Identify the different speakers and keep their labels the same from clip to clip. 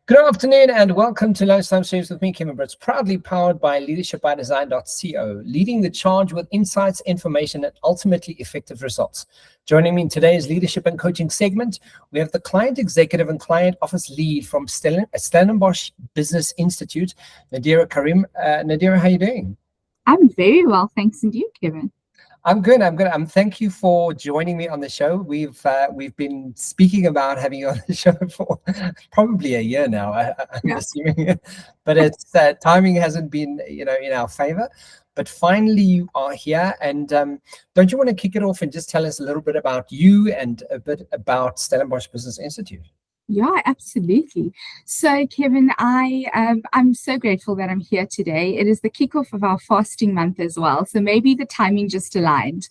Speaker 1: Good afternoon and welcome to Lunchtimeseries with me, Kevin Britz, proudly powered by leadershipbydesign.co, leading the charge with insights, information, and ultimately effective results. Joining me in today's leadership and coaching segment, we have the client executive and client office lead from Stellenbosch Business Institute, Nadeira Karriem. Nadeira, how are you doing?
Speaker 2: I'm very well, thanks, and you, Kevin?
Speaker 1: I'm good. Thank you for joining me on the show. We've been speaking about having you on the show for probably a year now. I'm assuming, but it's timing hasn't been in our favor. But finally, you are here, and don't you want to kick it off and just tell us a little bit about you and a bit about Stellenbosch Business Institute?
Speaker 2: Yeah, absolutely. So, Kevin, I'm so grateful that I'm here today. It is the kickoff of our fasting month as well, so maybe the timing just aligned.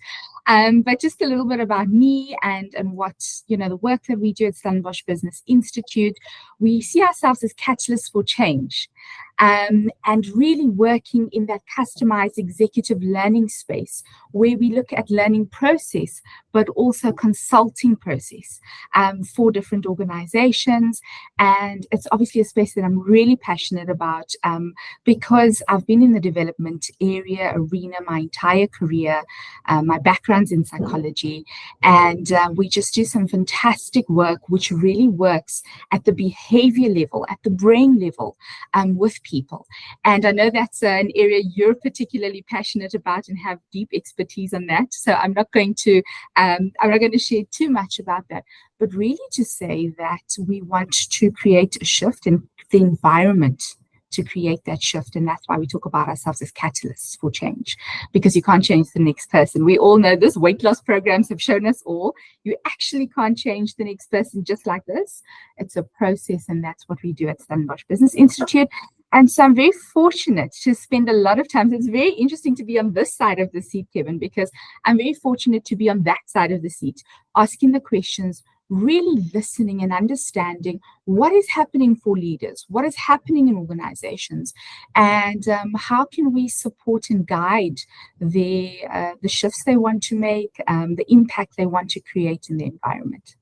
Speaker 2: But just a little bit about me and what, the work that we do at Stellenbosch Business Institute. We see ourselves as catalysts for change, and really working in that customized executive learning space where we look at learning process, but also consulting process for different organizations. And it's obviously a space that I'm really passionate about because I've been in the development arena my entire career. My background's in psychology, and we just do some fantastic work which really works at the behavior level, at the brain level, with people. And I know that's an area you're particularly passionate about and have deep expertise on that. So I'm not going to share too much about that, but really to say that we want to create a shift in the environment to create that shift. And that's why we talk about ourselves as catalysts for change, because you can't change the next person. We all know this. Weight loss programs have shown us all. You actually can't change the next person just like this. It's a process, and that's what we do at Stellenbosch Business Institute. And so I'm very fortunate to spend a lot of time. So it's very interesting to be on this side of the seat, Kevin, because I'm very fortunate to be on that side of the seat, asking the questions, really listening and understanding what is happening for leaders, what is happening in organizations, and how can we support and guide the shifts they want to make, the impact they want to create in the environment.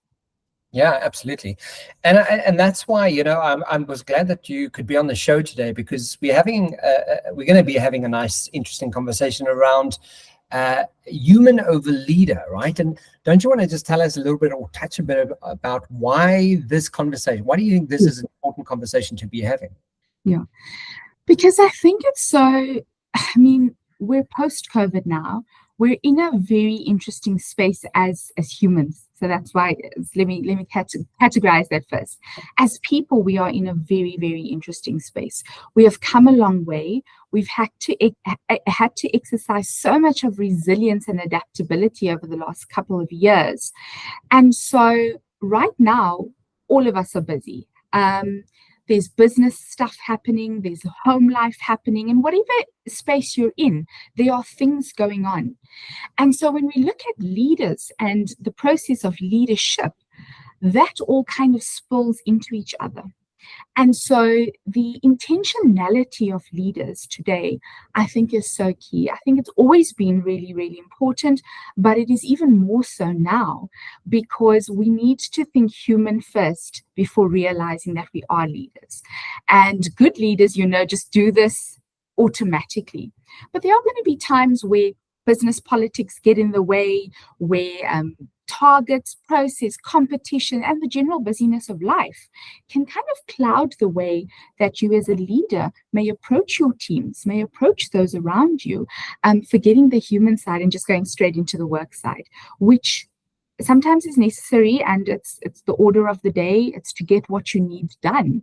Speaker 1: Yeah, absolutely, and that's why I was glad that you could be on the show today, because we're going to be having a nice, interesting conversation around human over leader, right? And don't you want to just tell us a little bit or touch a bit about why this conversation? Why do you think this is an important conversation to be having?
Speaker 2: Yeah, because I think it's so. We're post-COVID now. We're in a very interesting space as humans. So that's why let me categorize that first. As people, we are in a very, very interesting space. We have come a long way. We've had to exercise so much of resilience and adaptability over the last couple of years. And so right now, all of us are busy. There's business stuff happening, there's home life happening, and whatever space you're in, there are things going on. And so when we look at leaders and the process of leadership, that all kind of spills into each other. And so the intentionality of leaders today, I think, is so key. I think it's always been really, really important, but it is even more so now, because we need to think human first before realizing that we are leaders. And good leaders, just do this automatically. But there are going to be times where business politics get in the way, where targets, process, competition, and the general busyness of life can kind of cloud the way that you as a leader may approach your teams, may approach those around you, forgetting the human side and just going straight into the work side, which sometimes is necessary, and it's the order of the day. It's to get what you need done,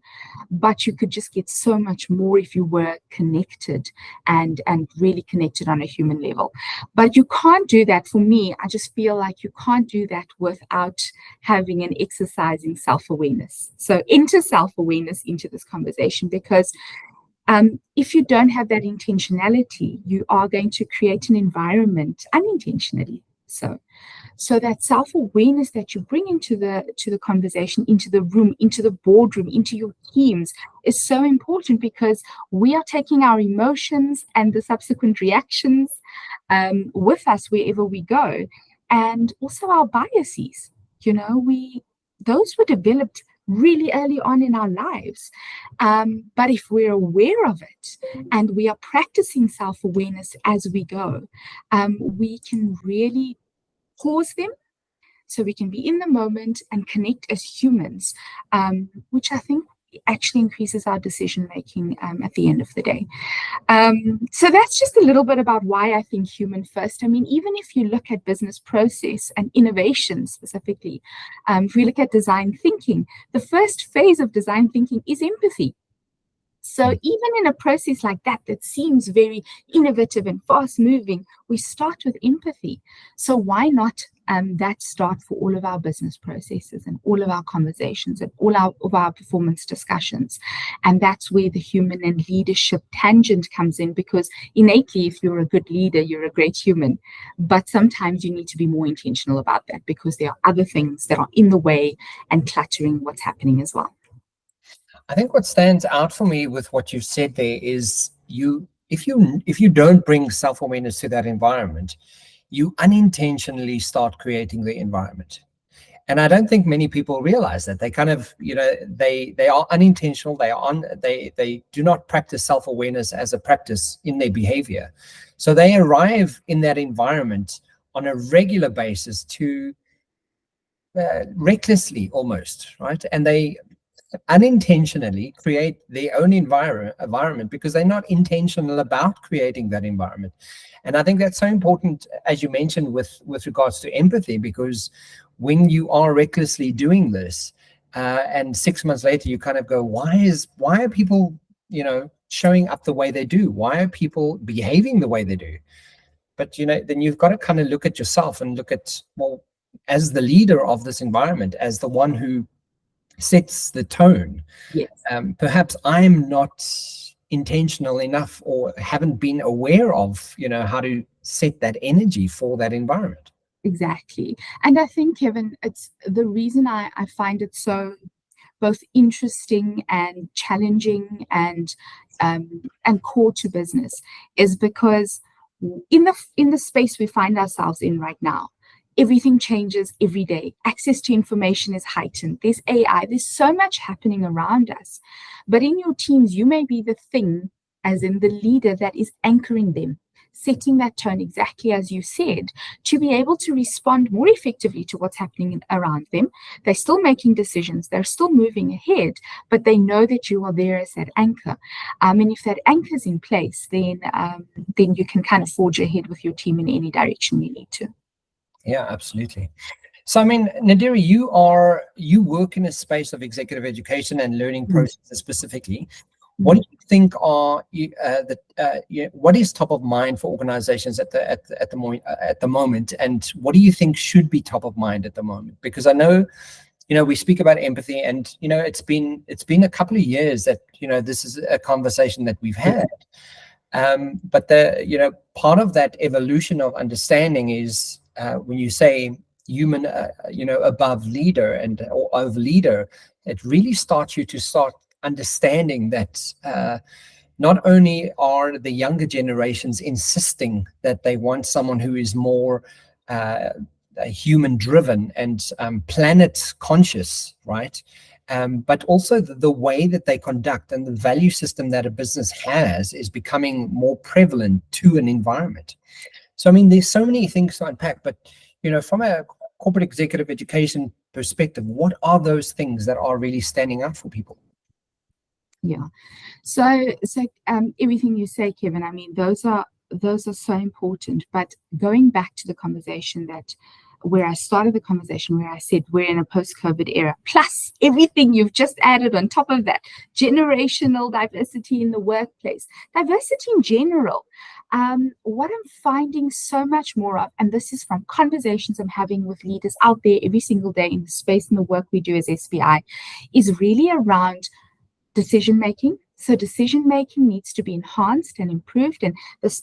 Speaker 2: but you could just get so much more if you were connected and really connected on a human level. But you can't do that. For me, I just feel like you can't do that without having and exercising self-awareness. So into self-awareness into this conversation, because if you don't have that intentionality, you are going to create an environment unintentionally. So that self-awareness that you bring into the conversation, into the room, into the boardroom, into your teams is so important, because we are taking our emotions and the subsequent reactions with us wherever we go, and also our biases. Those were developed really early on in our lives. But if we're aware of it and we are practicing self-awareness as we go, we can really pause them so we can be in the moment and connect as humans, which I think actually increases our decision making at the end of the day. So that's just a little bit about why I think human first. I mean, even if you look at business process and innovation specifically, if we look at design thinking, the first phase of design thinking is empathy. So even in a process like that, that seems very innovative and fast moving, we start with empathy. So why not that start for all of our business processes and all of our conversations and all of our performance discussions? And that's where the human and leadership tangent comes in, because innately, if you're a good leader, you're a great human. But sometimes you need to be more intentional about that, because there are other things that are in the way and cluttering what's happening as well.
Speaker 1: I think what stands out for me with what you've said there is if you don't bring self-awareness to that environment, you unintentionally start creating the environment. And I don't think many people realize that. They kind of, they are unintentional. They do not practice self-awareness as a practice in their behavior. So they arrive in that environment on a regular basis to recklessly almost, right? And they unintentionally create their own environment because they're not intentional about creating that environment. And I think that's so important, as you mentioned, with regards to empathy, because when you are recklessly doing this, and 6 months later you kind of go, why are people, showing up the way they do? Why are people behaving the way they do? But then you've got to kind of look at yourself and look at, well, as the leader of this environment, as the one who sets the tone.
Speaker 2: Yes.
Speaker 1: Perhaps I'm not intentional enough or haven't been aware of, how to set that energy for that environment.
Speaker 2: Exactly. And I think, Kevin, it's the reason I find it so both interesting and challenging and core to business is because in the space we find ourselves in right now, everything changes every day. Access to information is heightened. There's AI. There's so much happening around us. But in your teams, you may be the thing, as in the leader, that is anchoring them, setting that tone exactly as you said, to be able to respond more effectively to what's happening around them. They're still making decisions. They're still moving ahead, but they know that you are there as that anchor. And if that anchor is in place, then you can kind of forge ahead with your team in any direction you need to.
Speaker 1: Yeah, absolutely. So, I mean, Nadeira, you work in a space of executive education and learning processes specifically. What do you think are what is top of mind for organizations at the moment, and what do you think should be top of mind at the moment? Because I know, we speak about empathy, and it's been a couple of years that this is a conversation that we've had. But part of that evolution of understanding is when you say human, above leader or over leader, it really starts you to start understanding that not only are the younger generations insisting that they want someone who is more human driven and planet conscious, right? But also the way that they conduct and the value system that a business has is becoming more prevalent to an environment. So, I mean, there's so many things to unpack, but, from a corporate executive education perspective, what are those things that are really standing out for people?
Speaker 2: Yeah. So everything you say, Kevin, I mean, those are so important. But going back to the conversation where I started the conversation, where I said we're in a post-COVID era, plus everything you've just added on top of that, generational diversity in the workplace, diversity in general. What I'm finding so much more of, and this is from conversations I'm having with leaders out there every single day in the space and the work we do as SBI, is really around decision-making. So decision-making needs to be enhanced and improved. And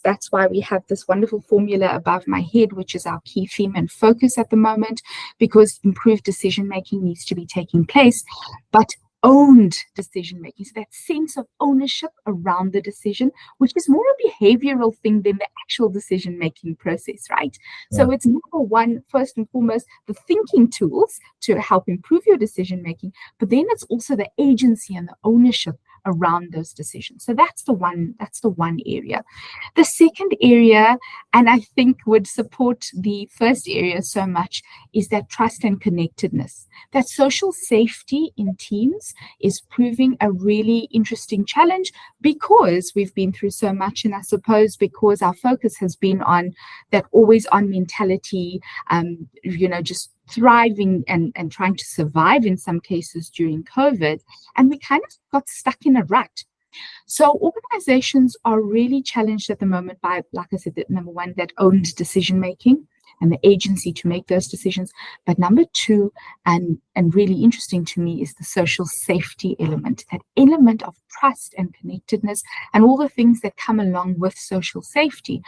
Speaker 2: that's why we have this wonderful formula above my head, which is our key theme and focus at the moment, because improved decision-making needs to be taking place. But owned decision making. So that sense of ownership around the decision, which is more a behavioral thing than the actual decision making process, right?
Speaker 1: Yeah.
Speaker 2: So it's number one, first and foremost, the thinking tools to help improve your decision making, but then it's also the agency and the ownership around those decisions. So that's the one area. The second area, and I think would support the first area so much, is that trust and connectedness. That social safety in teams is proving a really interesting challenge because we've been through so much, and I suppose because our focus has been on that always on mentality, just thriving and trying to survive in some cases during COVID, and we kind of got stuck in a rut. So organizations are really challenged at the moment by, like I said, number one, that owned decision making and the agency to make those decisions. But number two, and really interesting to me, is the social safety element, that element of trust and connectedness and all the things that come along with social safety,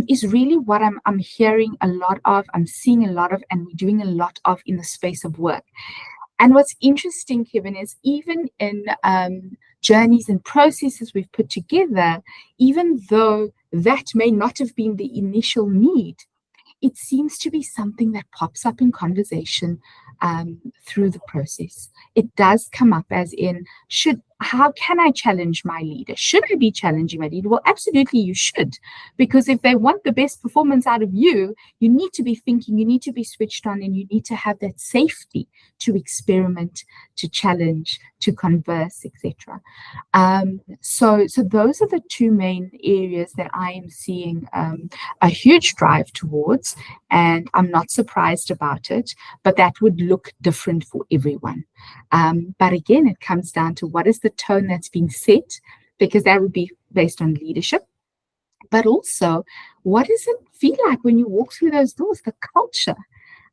Speaker 2: is really what I'm hearing a lot of, I'm seeing a lot of, and we're doing a lot of in the space of work. And what's interesting, Kevin, is even in journeys and processes we've put together, even though that may not have been the initial need, it seems to be something that pops up in conversation through the process. It does come up as in, how can I challenge my leader? Should I be challenging my leader? Well, absolutely you should, because if they want the best performance out of you, you need to be thinking, you need to be switched on, and you need to have that safety to experiment, to challenge, to converse, etc. So those are the two main areas that I am seeing a huge drive towards, and I'm not surprised about it, but that would look different for everyone. But again, it comes down to what is the tone that's being set, because that would be based on leadership, but also what does it feel like when you walk through those doors? The culture,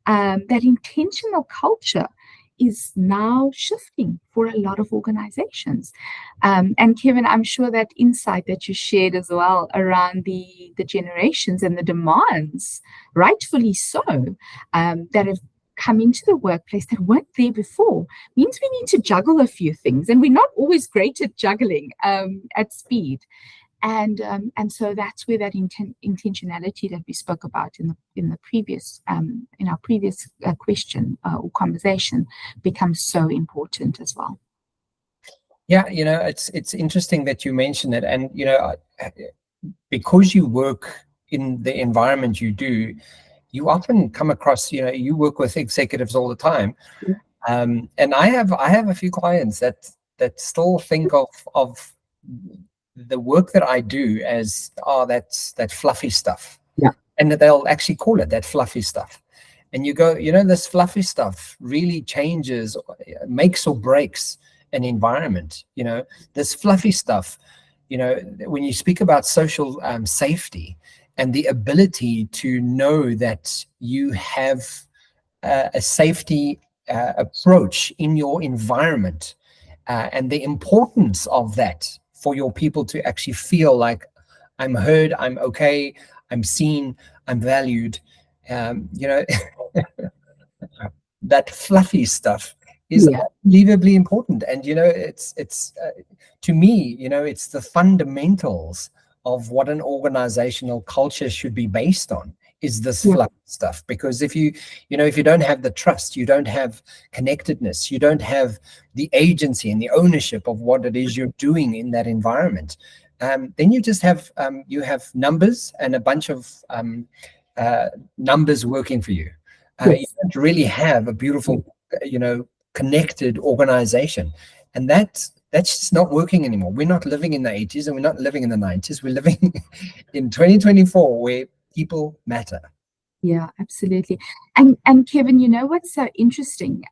Speaker 2: that intentional culture is now shifting for a lot of organizations. And Kevin, I'm sure that insight that you shared as well around the generations and the demands, rightfully so, that have come into the workplace that weren't there before, means we need to juggle a few things, and we're not always great at juggling at speed. And so that's where that intentionality that we spoke about in the previous in our previous question or conversation becomes so important as well.
Speaker 1: Yeah, it's interesting that you mentioned it, and because you work in the environment you do, you often come across, you work with executives all the time, and I have a few clients that still think of the work that I do as, that's that fluffy stuff.
Speaker 2: Yeah.
Speaker 1: And they'll actually call it that fluffy stuff. And you go, this fluffy stuff really changes, makes or breaks an environment. This fluffy stuff, when you speak about social safety and the ability to know that you have a safety approach in your environment, and the importance of that for your people to actually feel like I'm heard, I'm okay, I'm seen, I'm valued. That fluffy stuff is unbelievably important. And, it's to me, it's the fundamentals of what an organizational culture should be based on, is this fluffy stuff. Because if you don't have the trust, you don't have connectedness, you don't have the agency and the ownership of what it is you're doing in that environment, then you just have numbers and a bunch of numbers working for you. You don't really have a beautiful, connected organization, and that's just not working anymore. We're not living in the 80s and we're not living in the 90s. We're living in 2024 where people matter.
Speaker 2: Yeah, absolutely. And Kevin, what's so interesting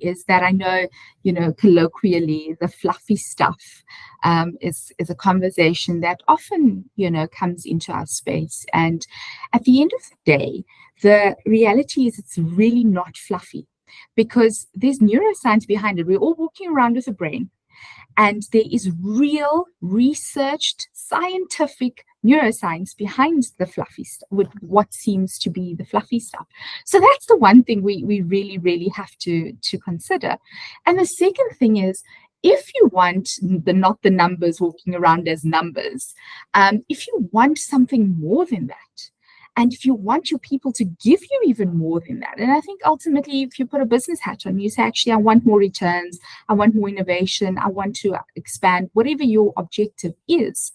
Speaker 2: is that I know, colloquially, the fluffy stuff is a conversation that often, comes into our space. And at the end of the day, the reality is it's really not fluffy, because there's neuroscience behind it. We're all walking around with a brain, and there is real researched scientific neuroscience behind the fluffy stuff, with what seems to be the fluffy stuff. So that's the one thing we really, really have to consider. And the second thing is, if you want not the numbers walking around as numbers, if you want something more than that, and if you want your people to give you even more than that, and I think ultimately, if you put a business hat on, you say, actually, I want more returns, I want more innovation, I want to expand, whatever your objective is.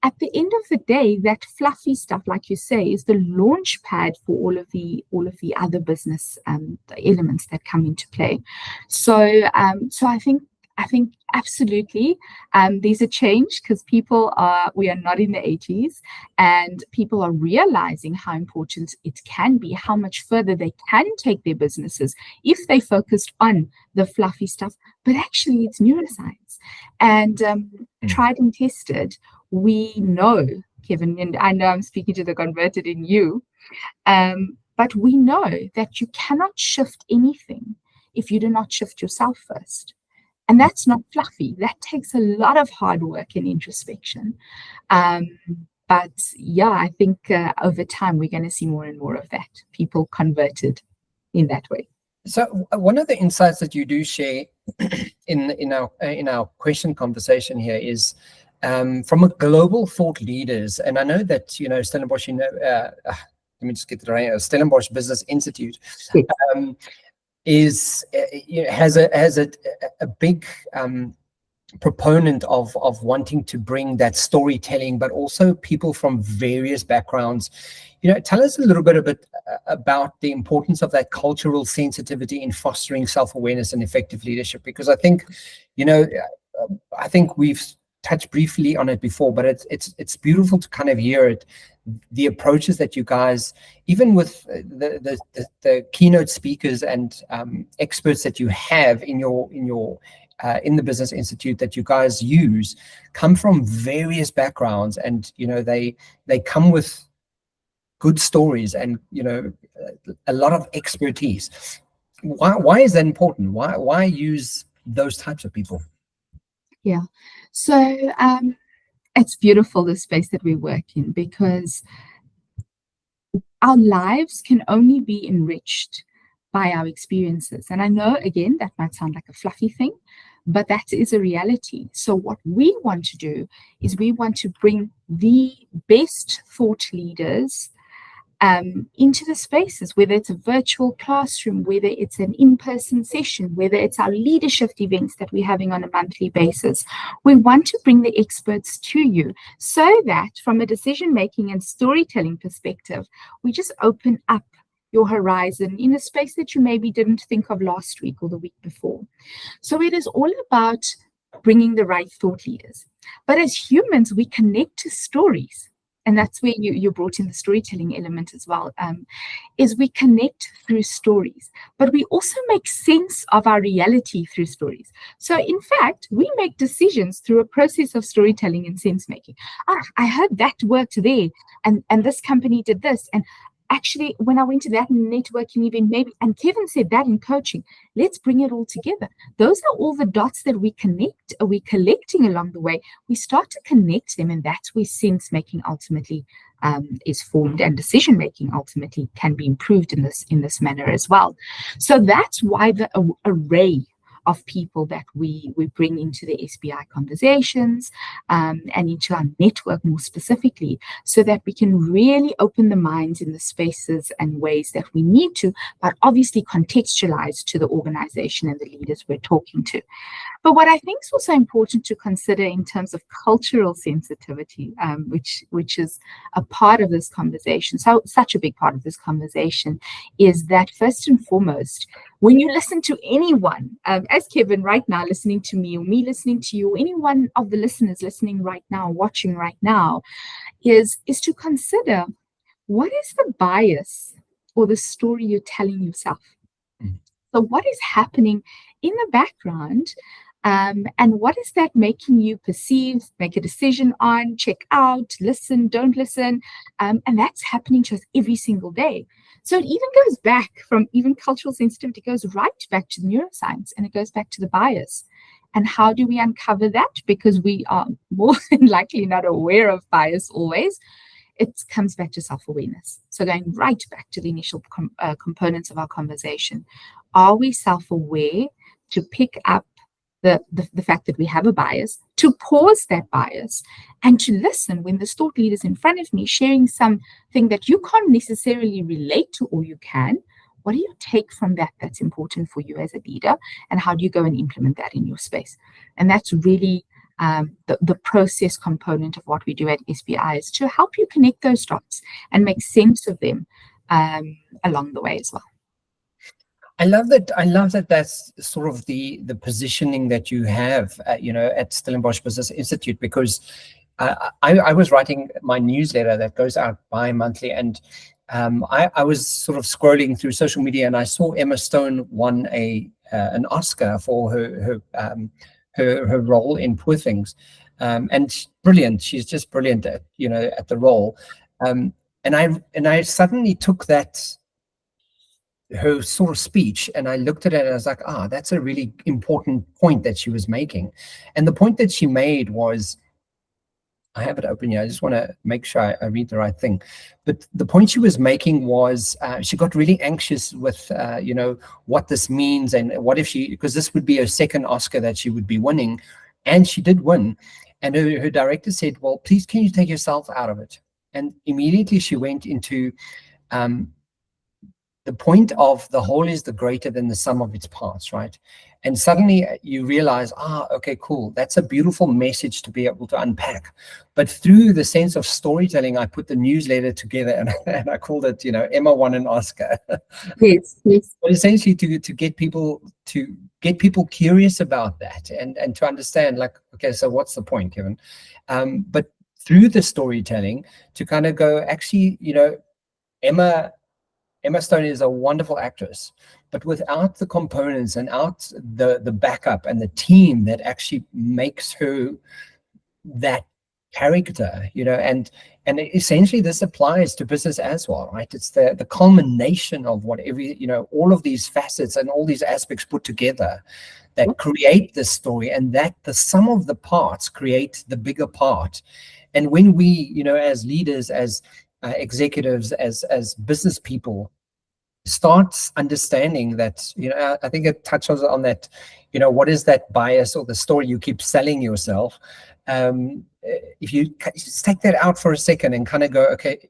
Speaker 2: At the end of the day, that fluffy stuff, like you say, is the launch pad for all of the other business elements that come into play. So I think absolutely there's a change, because we are not in the 80s, and people are realizing how important it can be, how much further they can take their businesses if they focused on the fluffy stuff. But actually, it's neuroscience, and tried and tested. We know, Kevin, and I know I'm speaking to the converted in you, but we know that you cannot shift anything if you do not shift yourself first. And that's not fluffy. That takes a lot of hard work and introspection. But yeah, I think over time, we're going to see more and more of that, people converted in that way.
Speaker 1: So one of the insights that you do share in our question conversation here is from a global thought leaders, and I know that Stellenbosch, let me just get it right. Stellenbosch Business Institute has a big proponent of wanting to bring that storytelling, but also people from various backgrounds. Tell us a little bit about the importance of that cultural sensitivity in fostering self-awareness and effective leadership, because I think we've touched briefly on it before, but it's beautiful to kind of hear it, the approaches that you guys, even with the keynote speakers and experts that you have in the Business Institute that you guys use, come from various backgrounds, and they come with good stories and a lot of expertise. Why is that important? Why use those types of people?
Speaker 2: Yeah, so it's beautiful, the space that we work in, because our lives can only be enriched by our experiences. And I know, again, that might sound like a fluffy thing, but that is a reality. So what we want to do is we want to bring the best thought leaders into the spaces, whether it's a virtual classroom, whether it's an in-person session, whether it's our leadership events that we're having on a monthly basis. We want to bring the experts to you so that from a decision-making and storytelling perspective, we just open up your horizon in a space that you maybe didn't think of last week or the week before. So it is all about bringing the right thought leaders. But as humans, we connect to stories. And that's where you brought in the storytelling element as well, is we connect through stories, but we also make sense of our reality through stories. So in fact, we make decisions through a process of storytelling and sense making. I heard that worked there, and this company did this. And actually, when I went to that networking event, maybe, and Kevin said that in coaching, let's bring it all together. Those are all the dots that we're collecting along the way. We start to connect them, and that's where sense making ultimately is formed, and decision making ultimately can be improved in this manner as well. So that's why the array of people that we bring into the SBI conversations and into our network more specifically, so that we can really open the minds in the spaces and ways that we need to, but obviously contextualize to the organization and the leaders we're talking to. But what I think is also important to consider in terms of cultural sensitivity, which is a part of this conversation, such a big part of this conversation, is that first and foremost, when you listen to anyone, as Kevin right now listening to me, or me listening to you, or any one of the listeners listening right now, watching right now, is to consider, what is the bias or the story you're telling yourself? So what is happening in the background, and what is that making you perceive, make a decision on, check out, listen, don't listen, and that's happening to us every single day. So it even goes back from even cultural sensitivity, it goes right back to neuroscience, and it goes back to the bias. And how do we uncover that? Because we are more than likely not aware of bias always. It comes back to self-awareness. So going right back to the initial components of our conversation. Are we self-aware to pick up the fact that we have a bias, to pause that bias and to listen when this thought leader is in front of me sharing something that you can't necessarily relate to, or you can. What do you take from that that's important for you as a leader, and how do you go and implement that in your space? And that's really the process component of what we do at SBI, is to help you connect those dots and make sense of them along the way as well.
Speaker 1: I love that. That's sort of the positioning that you have, at Stellenbosch Business Institute, because I was writing my newsletter that goes out bi-monthly, and I was sort of scrolling through social media, and I saw Emma Stone won an Oscar for her role in Poor Things, and brilliant. She's just brilliant at the role, and I suddenly took her sort of speech, and I looked at it and I was like, that's a really important point that she was making. And the point that she made was, I have it open here, I just want to make sure I read the right thing. But the point she was making was, she got really anxious with, what this means, and what if because this would be her second Oscar that she would be winning, and she did win. And her director said, well, please, can you take yourself out of it? And immediately she went into, the point of the whole is the greater than the sum of its parts, right? And suddenly you realize, okay, cool. That's a beautiful message to be able to unpack. But through the sense of storytelling, I put the newsletter together, and I called it, Emma won an Oscar.
Speaker 2: Yes.
Speaker 1: But essentially to get people curious about that, and to understand, like, okay, so what's the point, Kevin? But through the storytelling to kind of go, actually, Emma Stone is a wonderful actress, but without the components and out the backup and the team that actually makes her that character, and essentially this applies to business as well, right? It's the culmination of all of these facets and all these aspects put together that create this story, and that the sum of the parts create the bigger part. And when we, as leaders, as executives, as business people, start understanding that, I think it touches on that, what is that bias or the story you keep selling yourself? If you just take that out for a second and kind of go, okay,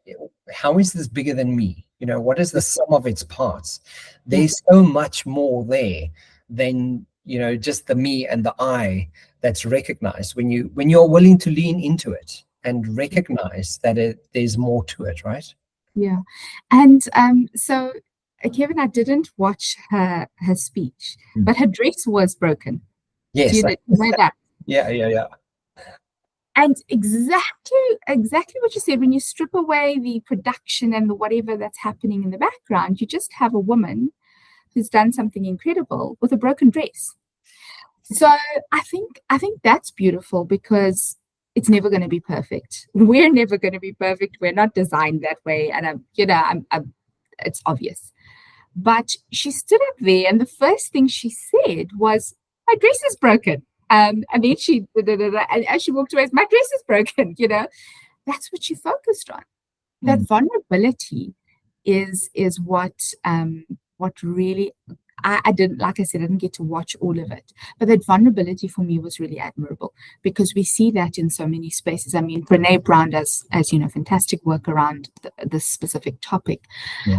Speaker 1: how is this bigger than me? What is the sum of its parts? There's so much more there than, just the me and the I that's recognized when you're willing to lean into it and recognize that there's more to it, right?
Speaker 2: Yeah. And so, Kevin, I didn't watch her speech, but her dress was broken.
Speaker 1: Yes.
Speaker 2: Do you know that?
Speaker 1: Yeah.
Speaker 2: And exactly what you said, when you strip away the production and the whatever that's happening in the background, you just have a woman who's done something incredible with a broken dress. So I think that's beautiful, because it's never going to be perfect. We're never going to be perfect. We're not designed that way. And it's obvious. But she stood up there, and the first thing she said was, my dress is broken. And then and as she walked away, my dress is broken. That's what she focused on. That vulnerability is what really, I didn't, like I said, I didn't get to watch all of it, but that vulnerability for me was really admirable, because we see that in so many spaces. I mean, Brene Brown does, as you know, fantastic work around this specific topic,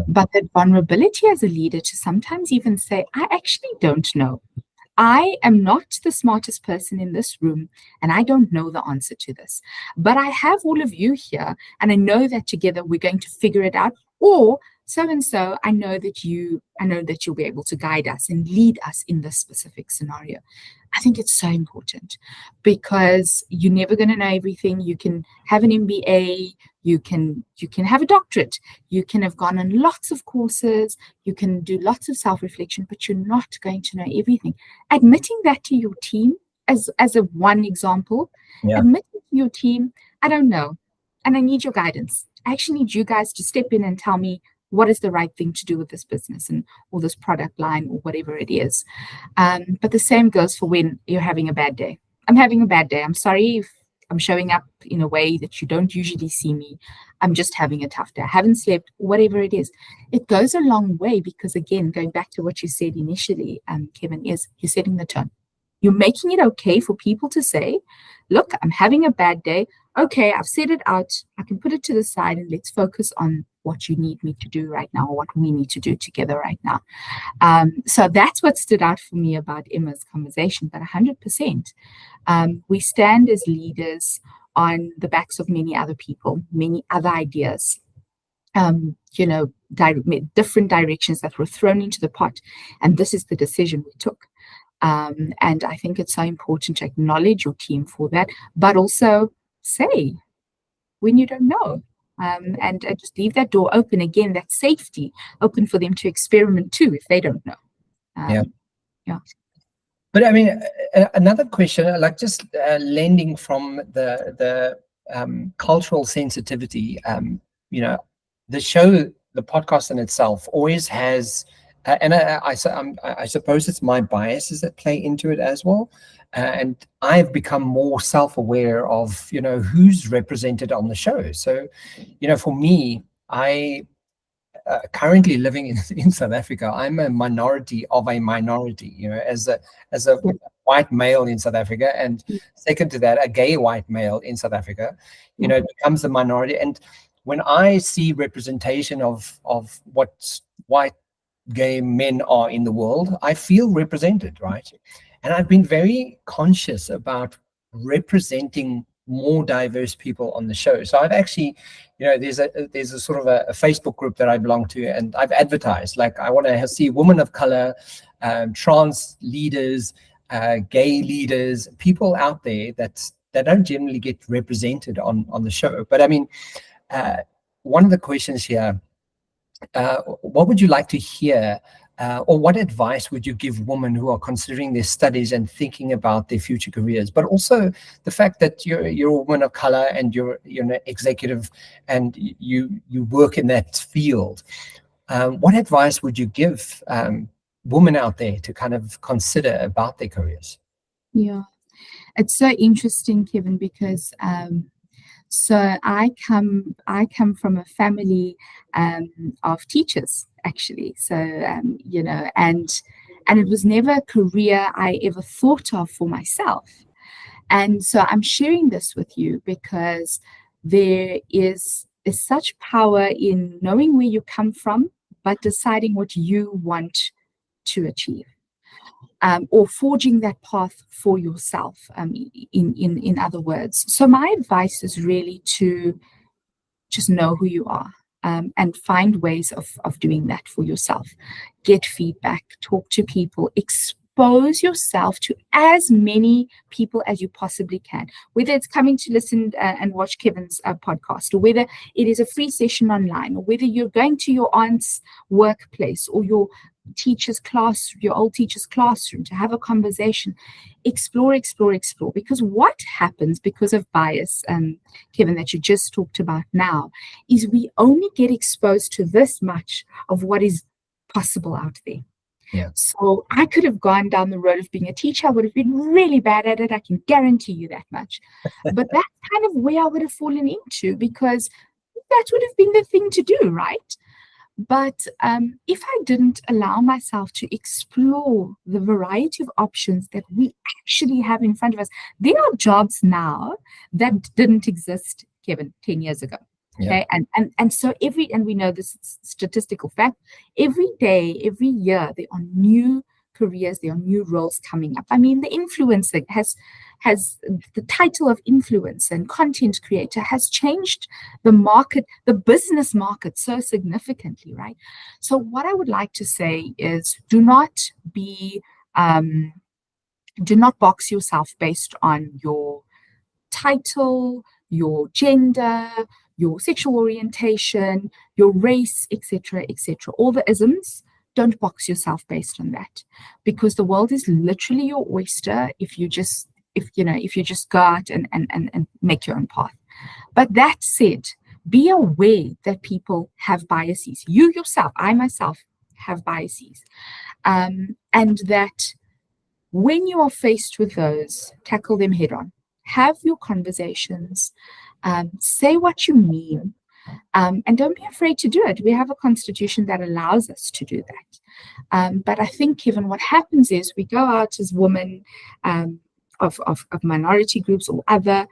Speaker 2: but that vulnerability as a leader to sometimes even say, I actually don't know. I am not the smartest person in this room, and I don't know the answer to this, but I have all of you here, and I know that together we're going to figure it out. Or so-and-so, I know that you'll be able to guide us and lead us in this specific scenario. I think it's so important, because you're never going to know everything. You can have an MBA, you can have a doctorate, you can have gone on lots of courses, you can do lots of self-reflection, but you're not going to know everything. Admitting that to your team, as a one example, admitting to your team, I don't know, and I need your guidance. I actually need you guys to step in and tell me what is the right thing to do with this business or this product line or whatever it is. But the same goes for when you're having a bad day. I'm having a bad day. I'm sorry if I'm showing up in a way that you don't usually see me. I'm just having a tough day. I haven't slept, whatever it is. It goes a long way, because, again, going back to what you said initially, Kevin, is you're setting the tone. You're making it okay for people to say, look, I'm having a bad day. Okay, I've said it out. I can put it to the side and let's focus on what you need me to do right now, or what we need to do together right now. So that's what stood out for me about Emma's conversation, but 100%. We stand as leaders on the backs of many other people, many other ideas, different directions that were thrown into the pot. And this is the decision we took. And I think it's so important to acknowledge your team for that, but also say when you don't know. And just leave that door open again, that safety open for them to experiment too if they don't know.
Speaker 1: Yeah.
Speaker 2: But
Speaker 1: I mean, another question, like just lending from the cultural sensitivity, the show, the podcast in itself always has, and I suppose it's my biases that play into it as well. And I've become more self-aware of, who's represented on the show. So, for me, I currently living in South Africa, I'm a minority of a minority, as a white male in South Africa, and second to that, a gay white male in South Africa, it becomes a minority. And when I see representation of what white gay men are in the world, I feel represented, right? And I've been very conscious about representing more diverse people on the show. So I've actually, there's a sort of a Facebook group that I belong to, and I've advertised, like, I want to see women of color, trans leaders, gay leaders, people out there that don't generally get represented on the show. But I mean, one of the questions here, what would you like to hear, or what advice would you give women who are considering their studies and thinking about their future careers? But also the fact that you're a woman of color and you're an executive and you work in that field. What advice would you give women out there to kind of consider about their careers?
Speaker 2: Yeah, it's so interesting, Kevin, because so I come from a family of teachers, actually. So and it was never a career I ever thought of for myself. And so I'm sharing this with you because there is such power in knowing where you come from, but deciding what you want to achieve. Or forging that path for yourself, in other words. So my advice is really to just know who you are, and find ways of doing that for yourself. Get feedback, talk to people, expose yourself to as many people as you possibly can, whether it's coming to listen and watch Kevin's podcast, or whether it is a free session online, or whether you're going to your aunt's workplace or your old teacher's classroom to have a conversation. Explore, because what happens because of bias, Kevin, that you just talked about now, is we only get exposed to this much of what is possible out there.
Speaker 1: Yeah.
Speaker 2: So I could have gone down the road of being a teacher. I would have been really bad at it. I can guarantee you that much. But that's kind of where I would have fallen into, because that would have been the thing to do, right? But if I didn't allow myself to explore the variety of options that we actually have in front of us, there are jobs now that didn't exist, Kevin, 10 years ago. Okay. And so and we know this is statistical fact, every day, every year, there are new careers, there are new roles coming up. I mean, the influencer has the title of influencer and content creator has changed the market, the business market, so significantly, right? So what I would like to say is, do not box yourself based on your title, your gender, your sexual orientation, your race, etc., etc. All the isms. Don't box yourself based on that, because the world is literally your oyster if you just go out and make your own path. But that said, be aware that people have biases. You yourself, I myself, have biases, and that when you are faced with those, tackle them head on. Have your conversations, say what you mean, And don't be afraid to do it. We have a constitution that allows us to do that. But I think, Kevin, what happens is we go out as women of minority groups or other.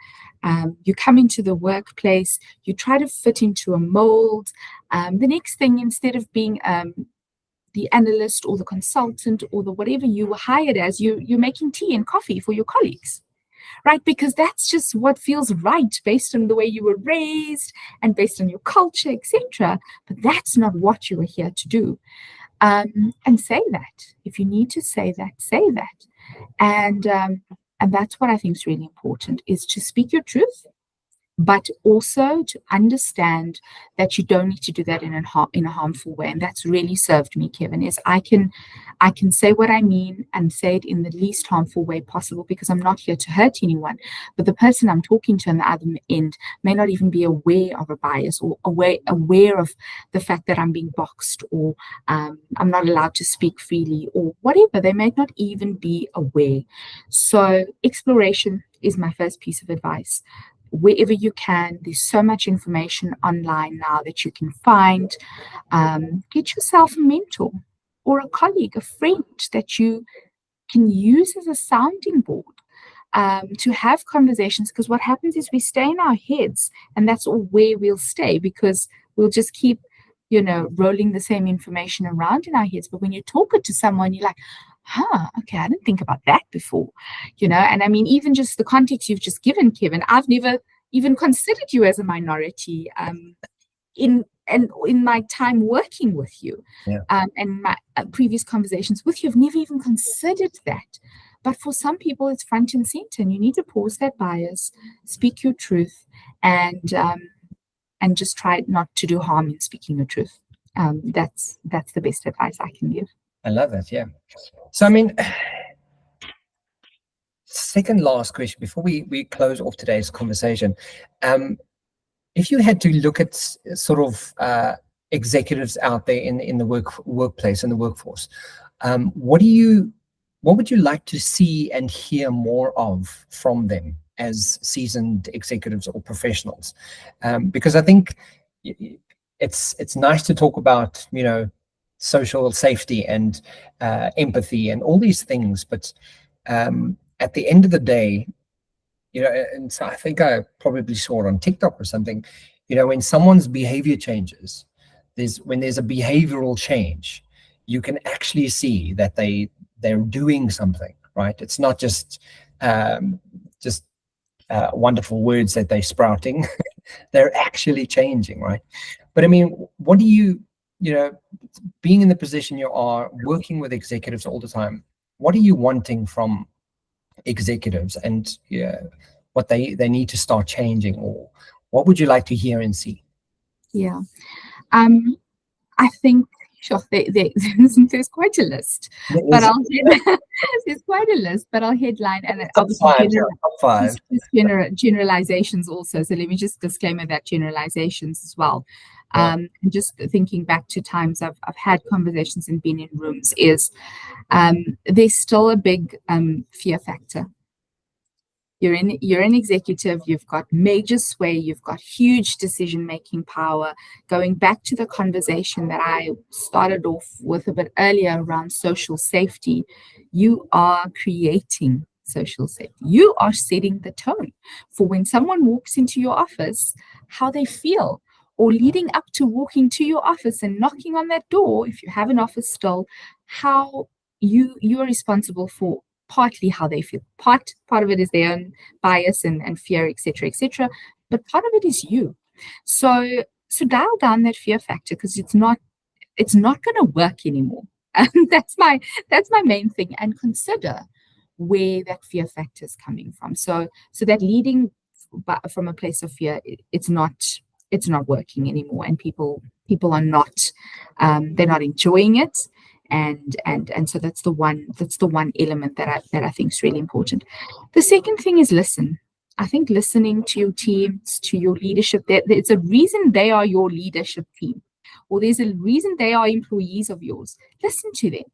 Speaker 2: You come into the workplace, you try to fit into a mold. The next thing, instead of being the analyst or the consultant or the whatever you were hired as, you're making tea and coffee for your colleagues, right? Because that's just what feels right based on the way you were raised and based on your culture, etc. But that's not what you are here to do. And say that. If you need to say that, say that. And that's what I think is really important, is to speak your truth, but also to understand that you don't need to do that in a harmful way. And that's really served me, Kevin, is I can say what I mean and say it in the least harmful way possible, because I'm not here to hurt anyone. But the person I'm talking to on the other end may not even be aware of a bias or aware of the fact that I'm being boxed, or I'm not allowed to speak freely, or whatever. They may not even be aware. So exploration is my first piece of advice. Wherever you can, there's so much information online now that you can find. Get yourself a mentor or a colleague, a friend that you can use as a sounding board to have conversations. Because what happens is we stay in our heads, and that's all where we'll stay, because we'll just keep, rolling the same information around in our heads. But when you talk it to someone, you're like, okay, I didn't think about that before, and I mean, even just the context you've just given, Kevin, I've never even considered you as a minority in my time working with you, and my previous conversations with you. I've never even considered that. But for some people, it's front and center, and you need to pause that bias, speak your truth, and just try not to do harm in speaking your truth. That's the best advice I can give.
Speaker 1: I love that. Yeah. So, I mean, second last question before we close off today's conversation. If you had to look at sort of executives out there in the workplace and the workforce, what would you like to see and hear more of from them as seasoned executives or professionals? Because I think it's nice to talk about, social safety and empathy and all these things, but at the end of the day, and so I think I probably saw it on TikTok or something, when someone's behavior changes, when there's a behavioral change, you can actually see that they're doing something, right? It's not just wonderful words that they're sprouting. They're actually changing, right? But I mean, what do you being in the position you are, working with executives all the time, what are you wanting from executives, and what they need to start changing, or what would you like to hear and see?
Speaker 2: Yeah, I think there's quite a list, but there's quite a list, but I'll headline, and obviously generalizations also. So let me just disclaimer that generalizations as well. And just thinking back to times I've had conversations and been in rooms, is there's still a big fear factor. You're an executive, you've got major sway, you've got huge decision-making power. Going back to the conversation that I started off with a bit earlier around social safety, you are creating social safety. You are setting the tone for when someone walks into your office, how they feel, or leading up to walking to your office and knocking on that door, if you have an office still, how you are responsible for partly how they feel. Part of it is their own bias and fear, etc., but part of it is you. So dial down that fear factor, because it's not going to work anymore. That's my main thing. And consider where that fear factor is coming from. So that leading from a place of fear, it's not working anymore, and people are not they're not enjoying it, and so that's the one element that I think is really important. The second thing is listen. I think listening to your teams, to your leadership, there's a reason they are your leadership team, or there's a reason they are employees of yours. Listen to them.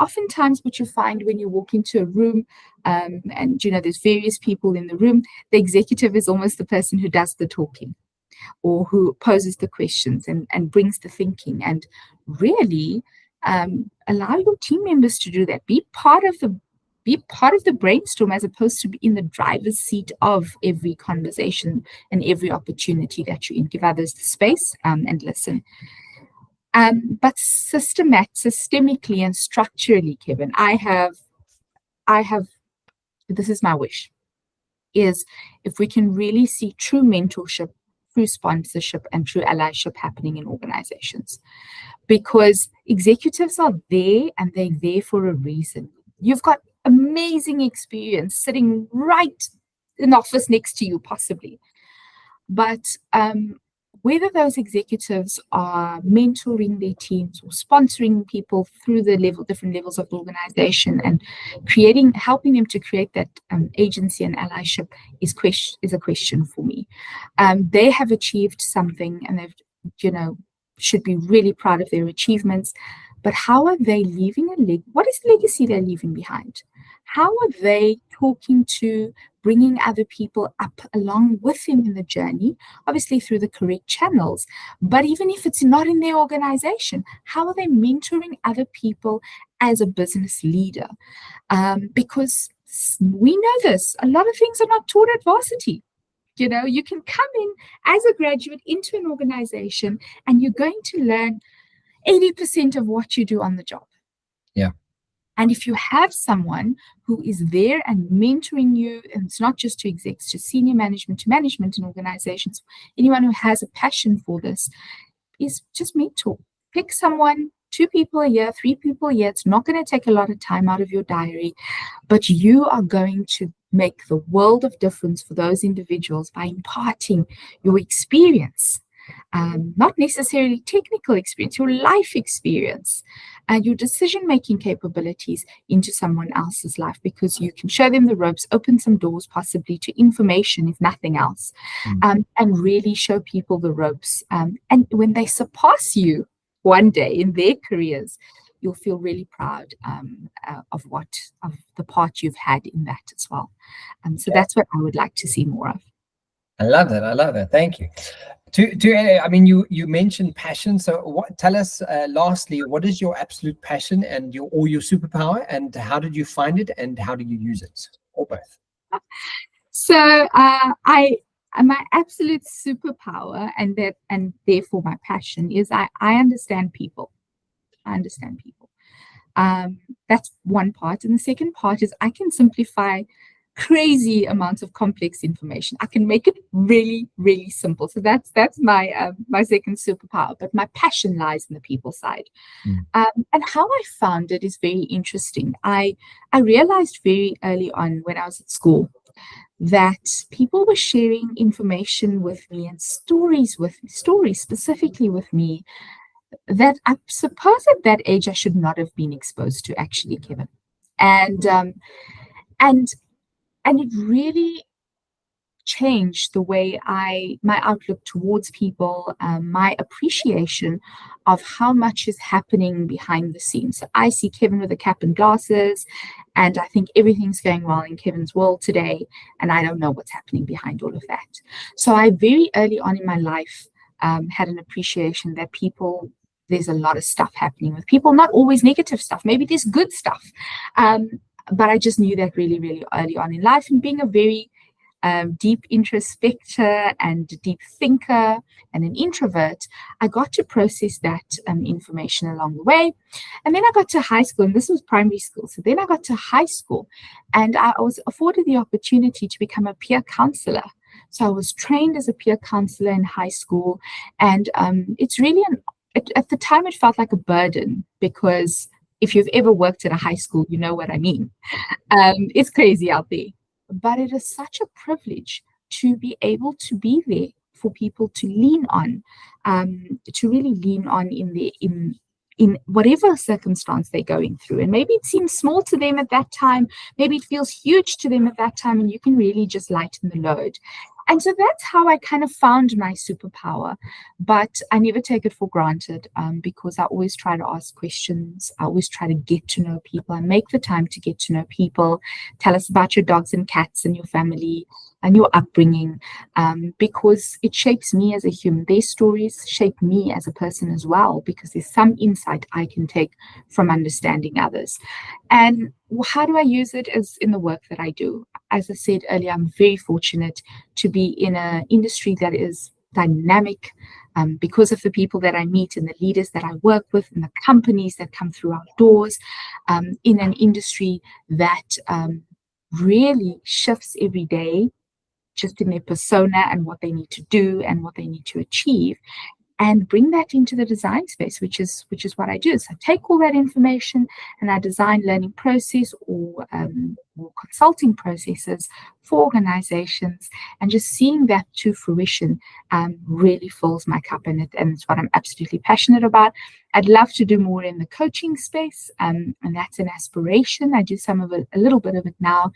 Speaker 2: Oftentimes what you find when you walk into a room, and there's various people in the room, the executive is almost the person who does the talking. or who poses the questions and brings the thinking, and really allow your team members to do that. Be part of the brainstorm, as opposed to be in the driver's seat of every conversation and every opportunity that you give others the space and listen. But systemically and structurally, Kevin, I have, this is my wish, is if we can really see true mentorship, true sponsorship, and true allyship happening in organizations. Because executives are there, and they're there for a reason. You've got amazing experience sitting right in the office next to you, possibly. But whether those executives are mentoring their teams or sponsoring people through the different levels of the organization and helping them to create that agency and allyship is a question for me. They have achieved something, and they've, should be really proud of their achievements. But how are they leaving what is the legacy they're leaving behind? How are they talking to bringing other people up along with them in the journey, obviously through the correct channels? But even if it's not in their organization, how are they mentoring other people as a business leader? Because we know this, a lot of things are not taught at varsity. You can come in as a graduate into an organization, and you're going to learn 80% of what you do on the job.
Speaker 1: Yeah.
Speaker 2: And if you have someone who is there and mentoring you, and it's not just to execs, to senior management, to management in organizations, anyone who has a passion for this, is just mentor. Pick someone, 2 people a year, 3 people a year. It's not going to take a lot of time out of your diary, but you are going to make the world of difference for those individuals by imparting your experience. Not necessarily technical experience, your life experience and your decision-making capabilities into someone else's life, because you can show them the ropes, open some doors possibly to information, if nothing else, and really show people the ropes. And when they surpass you one day in their careers, you'll feel really proud of the part you've had in that as well. So that's what I would like to see more of.
Speaker 1: I love that. Thank you. You mentioned passion. So tell us lastly, what is your absolute passion and your superpower, and how did you find it, and how do you use it, or both?
Speaker 2: So my absolute superpower and therefore my passion is I understand people. That's one part. And the second part is I can simplify crazy amounts of complex information. I can make it really, really simple. So that's my my second superpower. But my passion lies in the people side. And how I found it is very interesting. I realized very early on when I was at school that people were sharing information with me and stories specifically with me that I suppose at that age I should not have been exposed to, actually, Kevin. And it really changed the way my outlook towards people, my appreciation of how much is happening behind the scenes. So I see Kevin with a cap and glasses, and I think everything's going well in Kevin's world today, and I don't know what's happening behind all of that. So I very early on in my life had an appreciation that there's a lot of stuff happening with people, not always negative stuff. Maybe there's good stuff. But I just knew that really, really early on in life. And being a very deep introspector and deep thinker and an introvert, I got to process that information along the way. And then I got to high school, and this was primary school. So then I got to high school, and I was afforded the opportunity to become a peer counselor. So I was trained as a peer counselor in high school. And it's really, at the time, it felt like a burden, because if you've ever worked at a high school, you know what I mean. It's crazy out there. But it is such a privilege to be able to be there for people to lean on, to really lean on in whatever circumstance they're going through. And maybe it seems small to them at that time. Maybe it feels huge to them at that time, and you can really just lighten the load. And so that's how I kind of found my superpower, but I never take it for granted, because I always try to ask questions. I always try to get to know people. I make the time to get to know people. Tell us about your dogs and cats and your family and your upbringing, because it shapes me as a human. Their stories shape me as a person as well, because there's some insight I can take from understanding others. And how do I use it? As in the work that I do. As I said earlier, I'm very fortunate to be in an industry that is dynamic, because of the people that I meet and the leaders that I work with and the companies that come through our doors, in an industry that really shifts every day, just in their persona and what they need to do and what they need to achieve, and bring that into the design space, which is what I do. So I take all that information and I design learning process or consulting processes for organizations, and just seeing that to fruition really fills my cup, and it's what I'm absolutely passionate about. I'd love to do more in the coaching space, and that's an aspiration. I do some of it, a little bit of it now,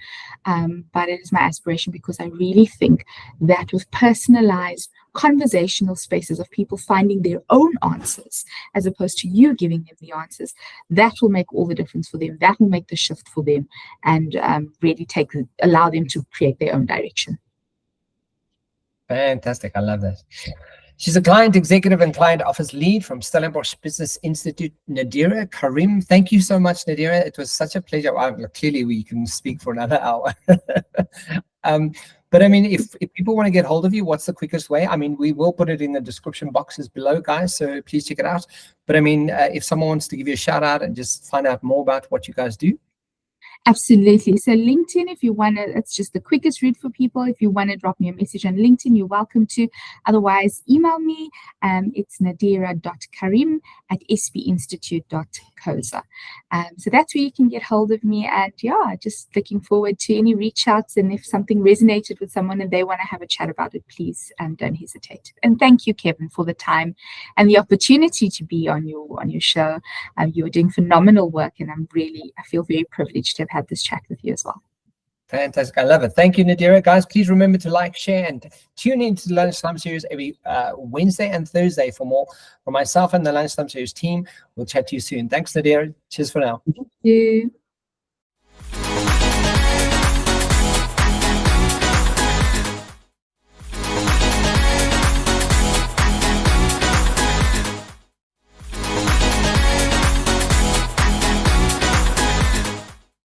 Speaker 2: but it is my aspiration, because I really think that with personalized conversational spaces of people finding their own answers, as opposed to you giving them the answers, that will make all the difference for them. That will make the shift for them, and really allow them to create their own direction.
Speaker 1: Fantastic. I love that. She's a client executive and client office lead from Stellenbosch Business Institute, Nadeira Karriem. Thank you so much, Nadeira. It was such a pleasure. Well, clearly, we can speak for another hour. But I mean, if people want to get hold of you, what's the quickest way? I mean, we will put it in the description boxes below, guys, so please check it out. But I mean, if someone wants to give you a shout out and just find out more about what you guys do.
Speaker 2: Absolutely. So LinkedIn, if you want to, it's just the quickest route for people. If you want to drop me a message on LinkedIn, you're welcome to. Otherwise, email me. It's nadeira.karriem@sbinstitute.coza. So that's where you can get hold of me. And yeah, just looking forward to any reach outs. And if something resonated with someone and they want to have a chat about it, please don't hesitate. And thank you, Kevin, for the time and the opportunity to be on your show. You're doing phenomenal work, and I feel very privileged to have had this chat with you as well.
Speaker 1: Fantastic. I love it. Thank you, Nadeira. Guys, please remember to like, share, and tune into the Lunchtime Series every Wednesday and Thursday for more from myself and the Lunchtime Series team. We'll chat to you soon. Thanks, Nadeira. Cheers for now.
Speaker 2: Thank you.